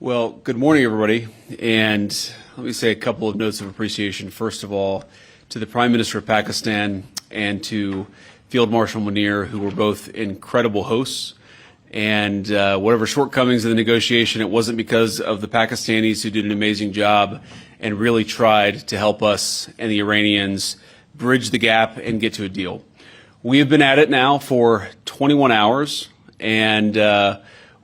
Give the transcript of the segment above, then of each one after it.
Well, good morning, everybody. And let me say a couple of notes of appreciation. First of all, to the Prime Minister of Pakistan and to Field Marshal Munir, who were both incredible hosts. And whatever shortcomings in the negotiation, it wasn't because of the Pakistanis, who did an amazing job and really tried to help us and the Iranians bridge the gap and get to a deal. We have been at it now for 21 hours, and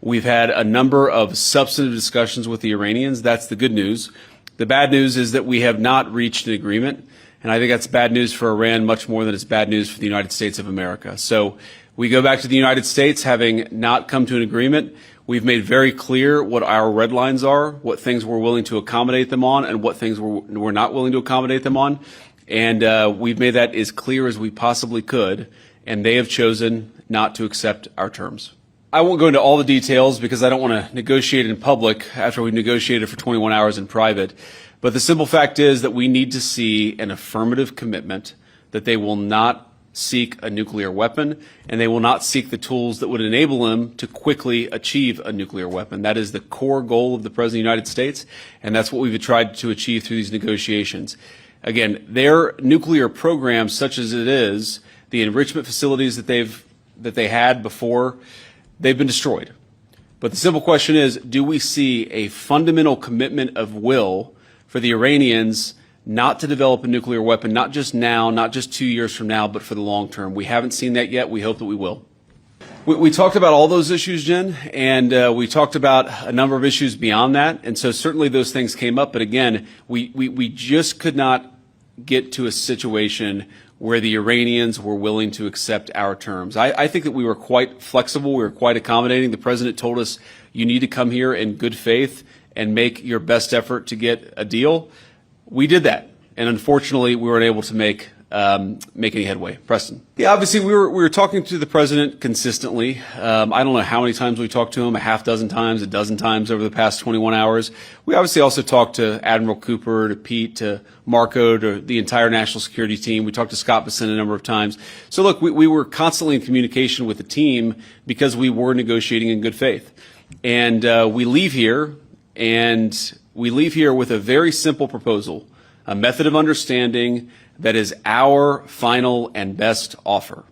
we've had a number of substantive discussions with the Iranians. That's the good news. The bad news is that we have not reached an agreement, and I think that's bad news for Iran much more than it's bad news for the United States of America. So we go back to the United States having not come to an agreement. We've made very clear what our red lines are, what things we're willing to accommodate them on, and what things we're not willing to accommodate them on. And we've made that as clear as we possibly could, and they have chosen not to accept our terms. I won't go into all the details because I don't want to negotiate in public after we've negotiated for 21 hours in private. But the simple fact is that we need to see an affirmative commitment that they will not seek a nuclear weapon, and they will not seek the tools that would enable them to quickly achieve a nuclear weapon. That is the core goal of the President of the United States, and that's what we've tried to achieve through these negotiations. Again, their nuclear program, such as it is, the enrichment facilities that they had before, they've been destroyed. But the simple question is, do we see a fundamental commitment of will for the Iranians not to develop a nuclear weapon, not just now, not just 2 years from now, but for the long term? We haven't seen that yet. We hope that we will. We talked about all those issues, Jen, and we talked about a number of issues beyond that. And so certainly those things came up. But again, we just could not get to a situation where the Iranians were willing to accept our terms. I think that we were quite flexible. We were quite accommodating. The President told us, you need to come here in good faith and make your best effort to get a deal. We did that, and unfortunately, we weren't able to make any headway. Preston. Yeah, obviously, we were talking to the President consistently. I don't know how many times we talked to him, a half dozen times, a dozen times over the past 21 hours. We obviously also talked to Admiral Cooper, to Pete, to Marco, to the entire national security team. We talked to Scott Besson a number of times. So look, we were constantly in communication with the team because we were negotiating in good faith. And we leave here with a very simple proposal, a method of understanding that is our final and best offer.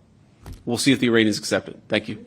We'll see if the Iranians accept it. Thank you.